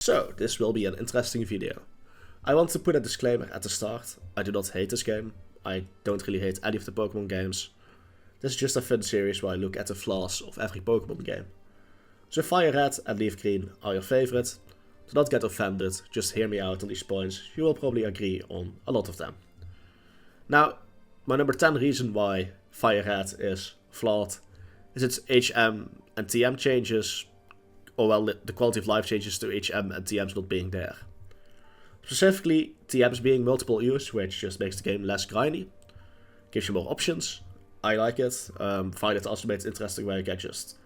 So, this will be an interesting video. I want to put a disclaimer at the start. I do not hate this game. I don't really hate any of the Pokémon games. This is just a fun series where I look at the flaws of every Pokémon game. So Fire Red and Leaf Green are your favorite. Do not get offended, just hear me out on these points. You will probably agree on a lot of them. Now, my number 10 reason why Fire Red is flawed is its HM and TM changes, or well, the quality of life changes to HM and TMs not being there. Specifically, TMs being multiple use, which just makes the game less grindy, gives you more options. I like it. Find it also made it interesting where you can just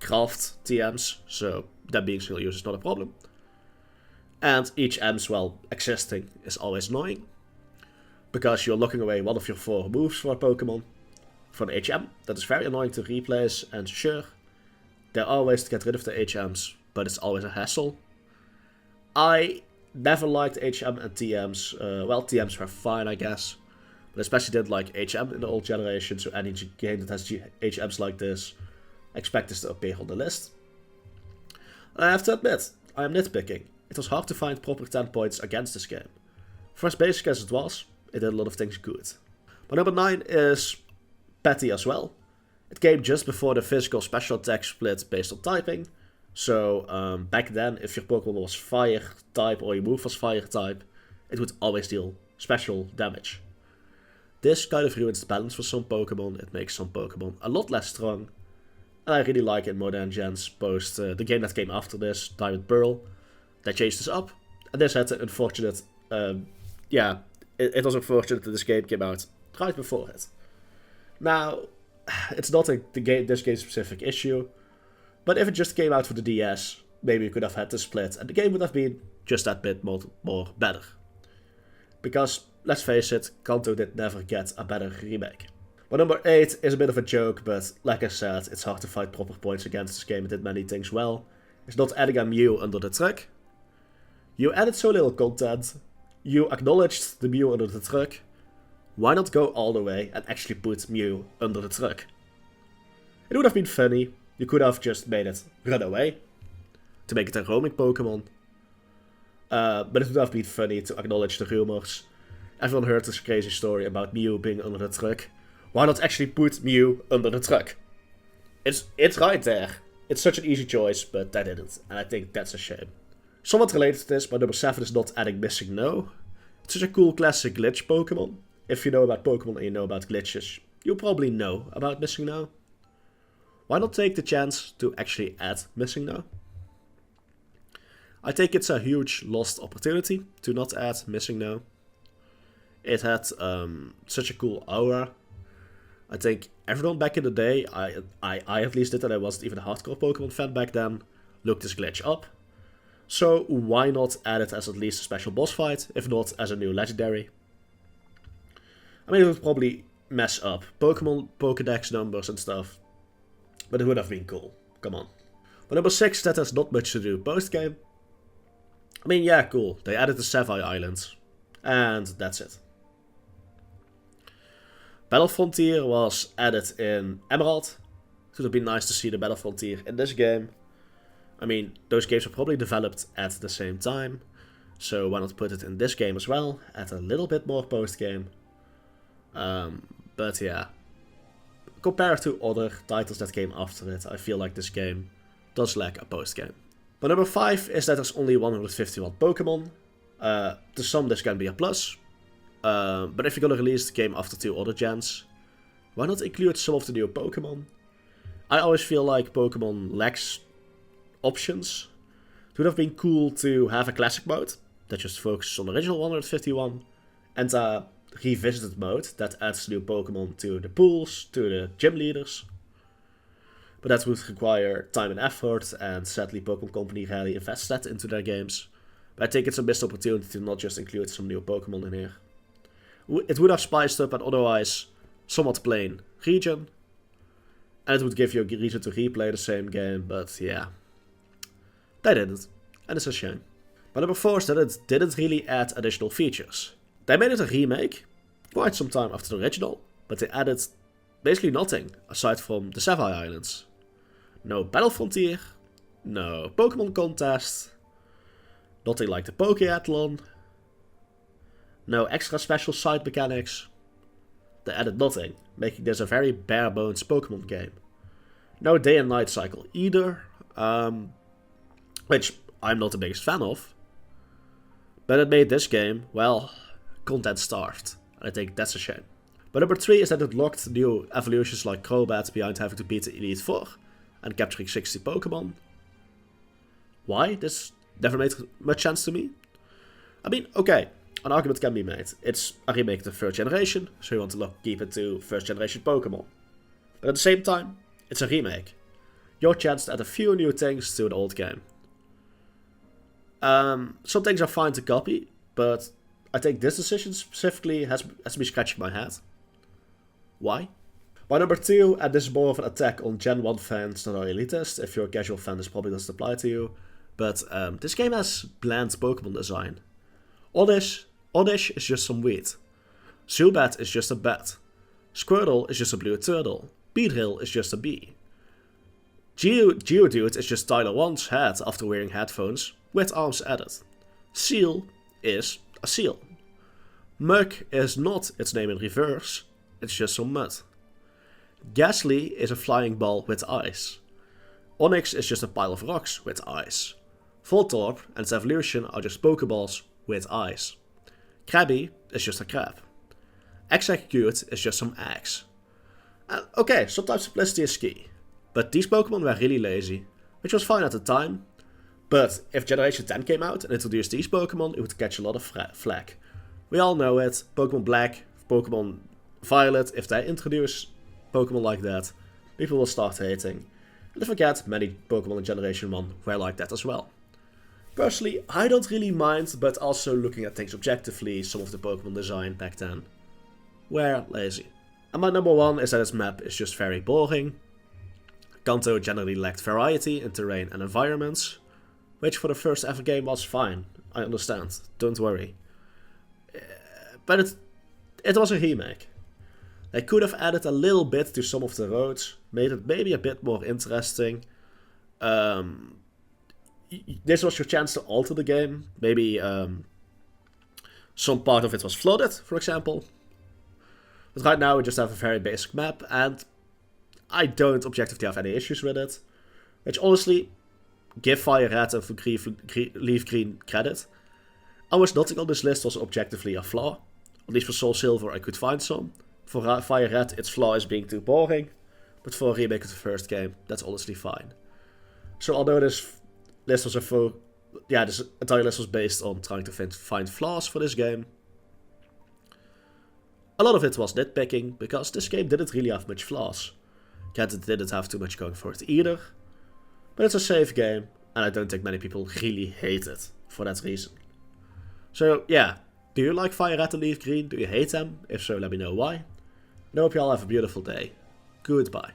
craft TMs, so that being single use is not a problem. And each M's, well, existing is always annoying, because you're locking away one of your 4 moves for a Pokemon for an HM. That is very annoying to replace, and sure, there are ways to get rid of the HMs, but it's always a hassle. I never liked HM and TMs. Well, TMs were fine, I guess, but especially didn't like HM in the old generation, so any game that has HMs like this, expect this to appear on the list. And I have to admit, I am nitpicking. It was hard to find proper 10 points against this game. For as basic as it was, it did a lot of things good. My number 9 is petty as well. It came just before the physical special attack split based on typing. So back then, if your Pokemon was fire type or your move was fire type, it would always deal special damage. This kind of ruins the balance for some Pokemon. It makes some Pokemon a lot less strong. And I really like in modern gens post the game that came after this, Diamond Pearl. They changed this up. And this had the unfortunate, it was unfortunate that this game came out right before it. Now, it's not this game specific issue, but if it just came out for the DS, maybe you could have had the split, and the game would have been just that bit more better. Because, let's face it, Kanto did never get a better remake. My number 8 is a bit of a joke, but like I said, it's hard to find proper points against this game. It did many things well. It's not adding a Mew under the truck. You added so little content. You acknowledged the Mew under the truck. Why not go all the way and actually put Mew under the truck? It would have been funny. You could have just made it run away to make it a roaming Pokemon. But it would have been funny to acknowledge the rumors. Everyone heard this crazy story about Mew being under the truck. Why not actually put Mew under the truck? It's right there. It's such an easy choice, but they didn't. And I think that's a shame. Somewhat related to this, my number 7 is not adding Missing No. It's such a cool classic glitch Pokemon. If you know about Pokemon and you know about glitches, you probably know about Missing No. Why not take the chance to actually add Missing No? I think it's a huge lost opportunity to not add Missing No. It had such a cool aura. I think everyone back in the day, I at least did, and I wasn't even a hardcore Pokemon fan back then, looked this glitch up. So why not add it as at least a special boss fight, if not as a new legendary? I mean, it would probably mess up Pokemon Pokedex numbers and stuff, but it would have been cool. Come on. But number 6, that has not much to do post-game. I mean, yeah, cool. They added the Sapphire Islands, and that's it. Battle Frontier was added in Emerald. It would have been nice to see the Battle Frontier in this game. I mean, those games were probably developed at the same time, so why not put it in this game as well, add a little bit more post-game. But yeah, compared to other titles that came after it, I feel like this game does lack a post-game. But number 5 is that there's only 151 Pokemon. To some this can be a plus, but if you're gonna release the game after 2 other gens, why not include some of the new Pokemon? I always feel like Pokemon lacks options. It would have been cool to have a classic mode that just focuses on the original 151, and a revisited mode that adds new Pokemon to the pools, to the gym leaders. But that would require time and effort, and sadly Pokemon Company rarely invests that into their games. But I think it's a missed opportunity to not just include some new Pokemon in here. It would have spiced up an otherwise somewhat plain region, and it would give you a reason to replay the same game, but yeah. They didn't, and it's a shame. But number 4 is that it didn't really add additional features. They made it a remake, quite some time after the original, but they added basically nothing, aside from the Sapphire Islands. No Battle Frontier, no Pokemon Contest, Nothing like the Pokéathlon. No extra special side mechanics. They added nothing, making this a very bare-bones Pokemon game. No day and night cycle either, which I'm not the biggest fan of. But it made this game, well, content-starved. And I think that's a shame. But number 3 is that it locked new evolutions like Crobat behind having to beat the Elite Four and capturing 60 Pokemon. Why? This never made much sense to me. I mean, okay, an argument can be made. It's a remake of the first generation, so you want to keep it to first generation Pokemon. But at the same time, it's a remake. Your chance to add a few new things to an old game. Some things are fine to copy, but I think this decision specifically has me scratching my head. Why? My number 2, and this is more of an attack on Gen 1 fans than our elitist. If you're a casual fan, this probably doesn't apply to you. But this game has bland Pokemon design. Oddish is just some weed. Zubat is just a bat. Squirtle is just a blue turtle. Beedrill is just a bee. Geodude is just Tyler 1's head after wearing headphones, with arms added. Seal is a seal. Mug is not its name in reverse, it's just some mud. Ghastly is a flying ball with eyes. Onix is just a pile of rocks with eyes. Voltorb and its evolution are just Pokeballs with eyes. Krabby is just a crab. Execute is just some eggs. Okay, sometimes simplicity is key. But these Pokemon were really lazy, which was fine at the time. But if Generation 10 came out and introduced these Pokemon, it would catch a lot of flack. We all know it. Pokemon Black, Pokemon Violet, if they introduce Pokemon like that, people will start hating. And don't forget, many Pokemon in Generation 1 were like that as well. Personally, I don't really mind, but also looking at things objectively, some of the Pokemon design back then were lazy. And my number 1 is that its map is just very boring. Kanto generally lacked variety in terrain and environments, which for the first ever game was fine. I understand, don't worry. But it was a remake. They could have added a little bit to some of the roads, made it maybe a bit more interesting. This was your chance to alter the game. Maybe some part of it was flooded, for example. But right now we just have a very basic map, and I don't objectively have any issues with it. Which honestly, give Fire Red and Leaf Green credit. Almost nothing on this list was objectively a flaw. At least for Soul Silver I could find some. For Fire Red, its flaw is being too boring. But for a remake of the first game, that's honestly fine. So although this list was this entire list was based on trying to find flaws for this game, a lot of it was nitpicking, because this game didn't really have much flaws. Granted, it didn't have too much going for it either. But it's a safe game, and I don't think many people really hate it for that reason. So yeah, do you like Fire Red and Leaf Green? Do you hate them? If so, let me know why. And I hope you all have a beautiful day. Goodbye.